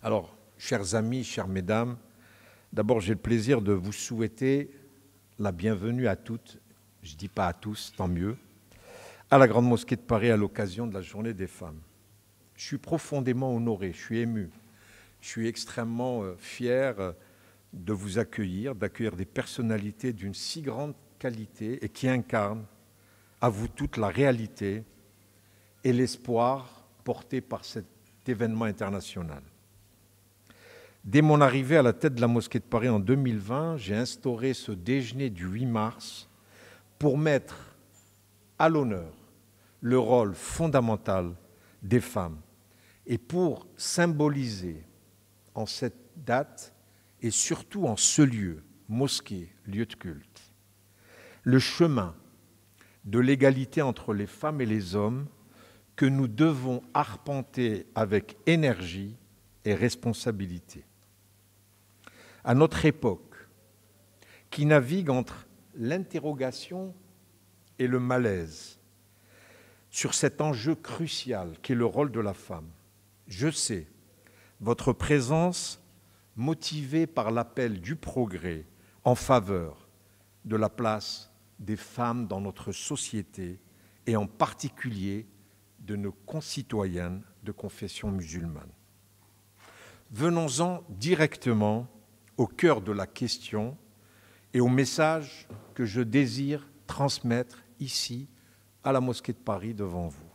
Alors, chers amis, chères mesdames, d'abord j'ai le plaisir de vous souhaiter la bienvenue à toutes, je ne dis pas à tous, tant mieux, à la Grande Mosquée de Paris à l'occasion de la Journée des femmes. Je suis profondément honoré, je suis ému, je suis extrêmement fier de vous accueillir, d'accueillir des personnalités d'une si grande qualité et qui incarnent à vous toutes la réalité et l'espoir porté par cet événement international. Dès mon arrivée à la tête de la Mosquée de Paris en 2020, j'ai instauré ce déjeuner du 8 mars pour mettre à l'honneur le rôle fondamental des femmes et pour symboliser en cette date et surtout en ce lieu, mosquée, lieu de culte, le chemin de l'égalité entre les femmes et les hommes que nous devons arpenter avec énergie et responsabilité. À notre époque, qui navigue entre l'interrogation et le malaise sur cet enjeu crucial qu'est le rôle de la femme, je sais votre présence motivée par l'appel du progrès en faveur de la place des femmes dans notre société et en particulier de nos concitoyennes de confession musulmane. Venons-en directement au cœur de la question et au message que je désire transmettre ici à la Mosquée de Paris devant vous.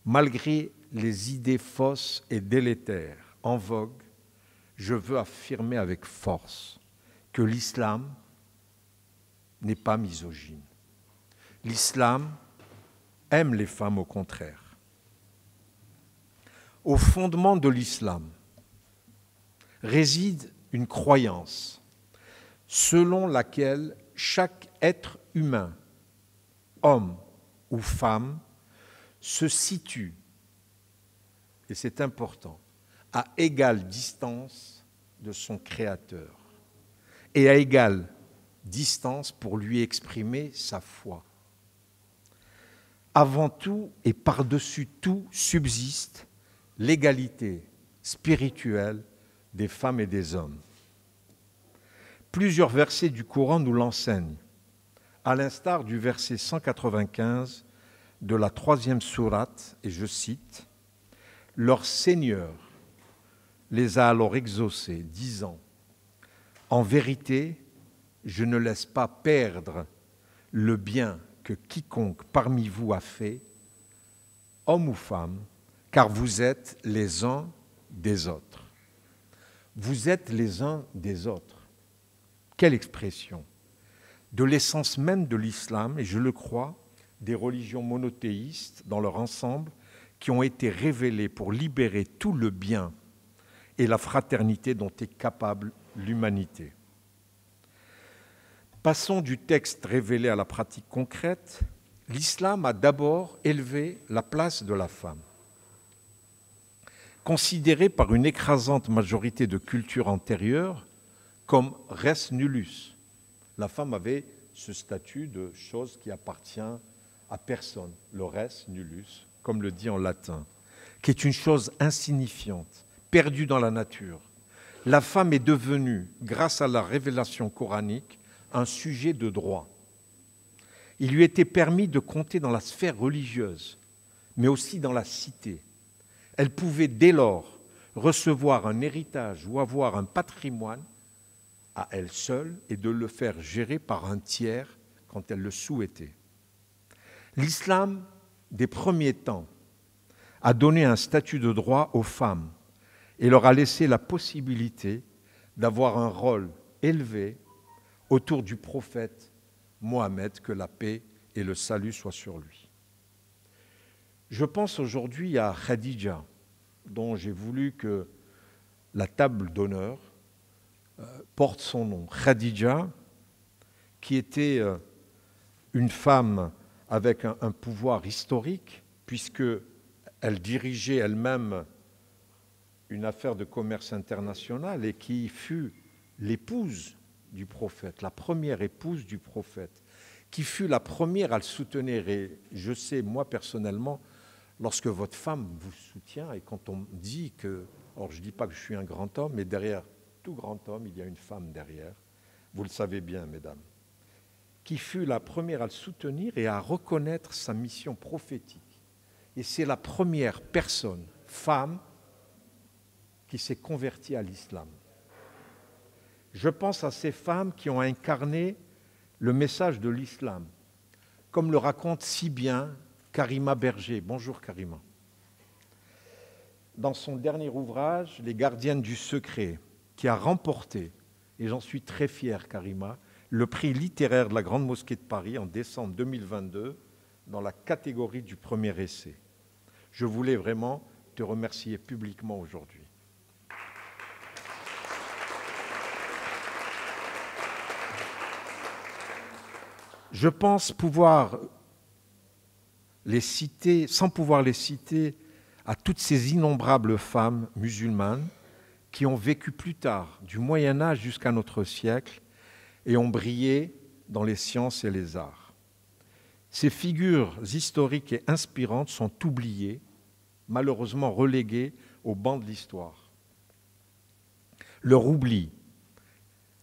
Malgré les idées fausses et délétères en vogue, je veux affirmer avec force que l'islam n'est pas misogyne. L'islam aime les femmes au contraire. Au fondement de l'islam réside une croyance selon laquelle chaque être humain, homme ou femme, se situe, et c'est important, à égale distance de son Créateur et à égale distance pour lui exprimer sa foi. Avant tout et par-dessus tout subsiste l'égalité spirituelle des femmes et des hommes. Plusieurs versets du Coran nous l'enseignent, à l'instar du verset 195 de la 3e sourate, et je cite, « Leur Seigneur les a alors exaucés, disant, en vérité, je ne laisse pas perdre le bien que quiconque parmi vous a fait, homme ou femme, car vous êtes les uns des autres. » Vous êtes les uns des autres. Quelle expression! De l'essence même de l'islam, et je le crois, des religions monothéistes dans leur ensemble, qui ont été révélées pour libérer tout le bien et la fraternité dont est capable l'humanité. Passons du texte révélé à la pratique concrète. L'islam a d'abord élevé la place de la femme. Considérée par une écrasante majorité de cultures antérieures comme res nullus. La femme avait ce statut de chose qui appartient à personne, le res nullus, comme le dit en latin, qui est une chose insignifiante, perdue dans la nature. La femme est devenue, grâce à la révélation coranique, un sujet de droit. Il lui était permis de compter dans la sphère religieuse, mais aussi dans la cité. Elle pouvait dès lors recevoir un héritage ou avoir un patrimoine à elle seule et de le faire gérer par un tiers quand elle le souhaitait. L'islam, des premiers temps, a donné un statut de droit aux femmes et leur a laissé la possibilité d'avoir un rôle élevé autour du prophète Mohammed, que la paix et le salut soient sur lui. Je pense aujourd'hui à Khadija, dont j'ai voulu que la table d'honneur porte son nom. Khadija, qui était une femme avec un pouvoir historique, puisqu'elle dirigeait elle-même une affaire de commerce international et qui fut l'épouse du prophète, la première épouse du prophète, qui fut la première à le soutenir. Et je sais, moi personnellement, lorsque votre femme vous soutient et quand on dit que Or, je ne dis pas que je suis un grand homme, mais derrière tout grand homme, il y a une femme derrière. Vous le savez bien, mesdames, qui fut la première à le soutenir et à reconnaître sa mission prophétique. Et c'est la première personne, femme, qui s'est convertie à l'islam. Je pense à ces femmes qui ont incarné le message de l'islam, comme le raconte si bien Karima Berger. Bonjour Karima. Dans son dernier ouvrage, Les gardiennes du secret, qui a remporté, et j'en suis très fier Karima, le prix littéraire de la Grande Mosquée de Paris en décembre 2022 dans la catégorie du premier essai. Je voulais vraiment te remercier publiquement aujourd'hui. Je pense pouvoir les citer, sans pouvoir les citer, à toutes ces innombrables femmes musulmanes qui ont vécu plus tard, du Moyen Âge jusqu'à notre siècle, et ont brillé dans les sciences et les arts. Ces figures historiques et inspirantes sont oubliées, malheureusement reléguées au banc de l'histoire. Leur oubli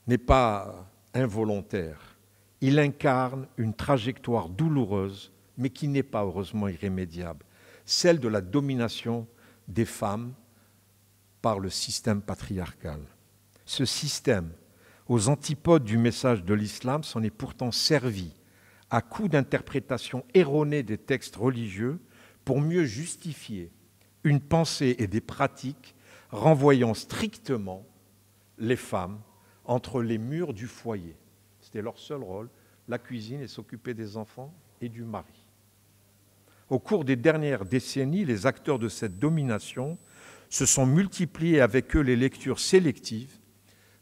n'est pas involontaire. Il incarne une trajectoire douloureuse, mais qui n'est pas heureusement irrémédiable, celle de la domination des femmes par le système patriarcal. Ce système, aux antipodes du message de l'islam, s'en est pourtant servi à coup d'interprétation erronée des textes religieux pour mieux justifier une pensée et des pratiques renvoyant strictement les femmes entre les murs du foyer. C'était leur seul rôle, la cuisine et s'occuper des enfants et du mari. Au cours des dernières décennies, les acteurs de cette domination se sont multipliés, avec eux les lectures sélectives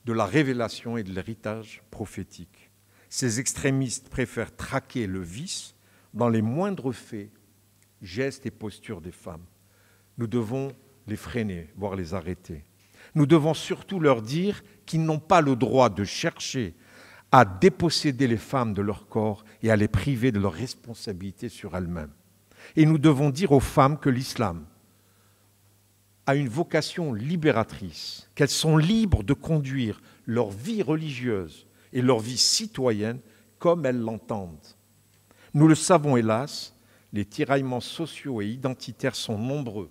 de la révélation et de l'héritage prophétique. Ces extrémistes préfèrent traquer le vice dans les moindres faits, gestes et postures des femmes. Nous devons les freiner, voire les arrêter. Nous devons surtout leur dire qu'ils n'ont pas le droit de chercher à déposséder les femmes de leur corps et à les priver de leurs responsabilités sur elles-mêmes. Et nous devons dire aux femmes que l'islam a une vocation libératrice, qu'elles sont libres de conduire leur vie religieuse et leur vie citoyenne comme elles l'entendent. Nous le savons hélas, les tiraillements sociaux et identitaires sont nombreux.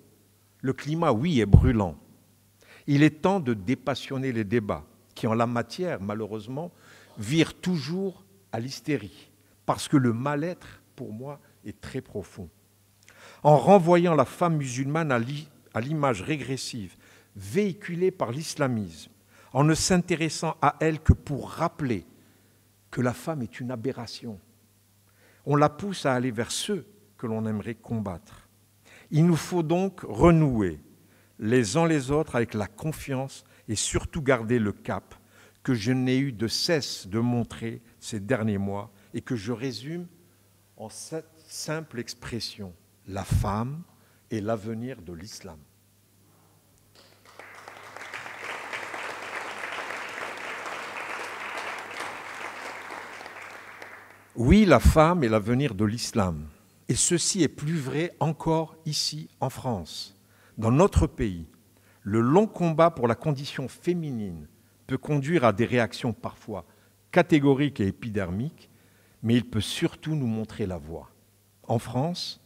Le climat, oui, est brûlant. Il est temps de dépassionner les débats qui, en la matière, malheureusement, virent toujours à l'hystérie, parce que le mal-être, pour moi, est très profond. En renvoyant la femme musulmane à l'image régressive véhiculée par l'islamisme, en ne s'intéressant à elle que pour rappeler que la femme est une aberration, on la pousse à aller vers ceux que l'on aimerait combattre. Il nous faut donc renouer les uns les autres avec la confiance et surtout garder le cap que je n'ai eu de cesse de montrer ces derniers mois et que je résume en cette simple expression: la femme est l'avenir de l'islam. Oui, la femme est l'avenir de l'islam. Et ceci est plus vrai encore ici en France. Dans notre pays, le long combat pour la condition féminine peut conduire à des réactions parfois catégoriques et épidermiques, mais il peut surtout nous montrer la voie. En France,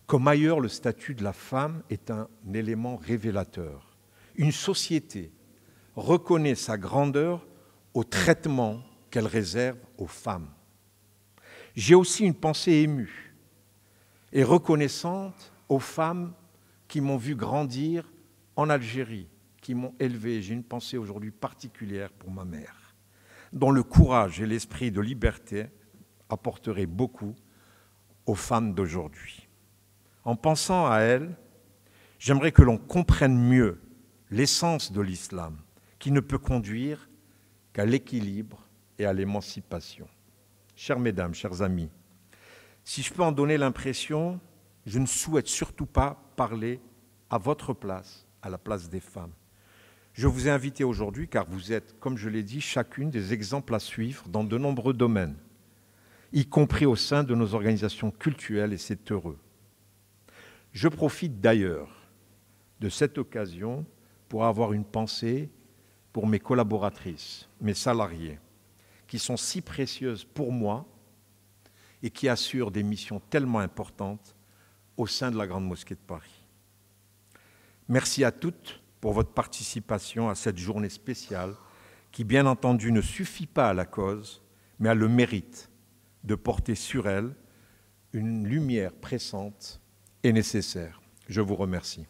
comme ailleurs, le statut de la femme est un élément révélateur. Une société reconnaît sa grandeur au traitement qu'elle réserve aux femmes. J'ai aussi une pensée émue et reconnaissante aux femmes qui m'ont vu grandir en Algérie, qui m'ont élevé. J'ai une pensée aujourd'hui particulière pour ma mère, dont le courage et l'esprit de liberté apporteraient beaucoup aux femmes d'aujourd'hui. En pensant à elles, j'aimerais que l'on comprenne mieux l'essence de l'islam, qui ne peut conduire qu'à l'équilibre et à l'émancipation. Chères mesdames, chers amis, si je peux en donner l'impression, je ne souhaite surtout pas parler à votre place, à la place des femmes. Je vous ai invité aujourd'hui car vous êtes, comme je l'ai dit, chacune des exemples à suivre dans de nombreux domaines, y compris au sein de nos organisations cultuelles, et c'est heureux. Je profite d'ailleurs de cette occasion pour avoir une pensée pour mes collaboratrices, mes salariés, qui sont si précieuses pour moi et qui assurent des missions tellement importantes au sein de la Grande Mosquée de Paris. Merci à toutes pour votre participation à cette journée spéciale qui, bien entendu, ne suffit pas à la cause, mais a le mérite de porter sur elle une lumière pressante et nécessaire. Je vous remercie.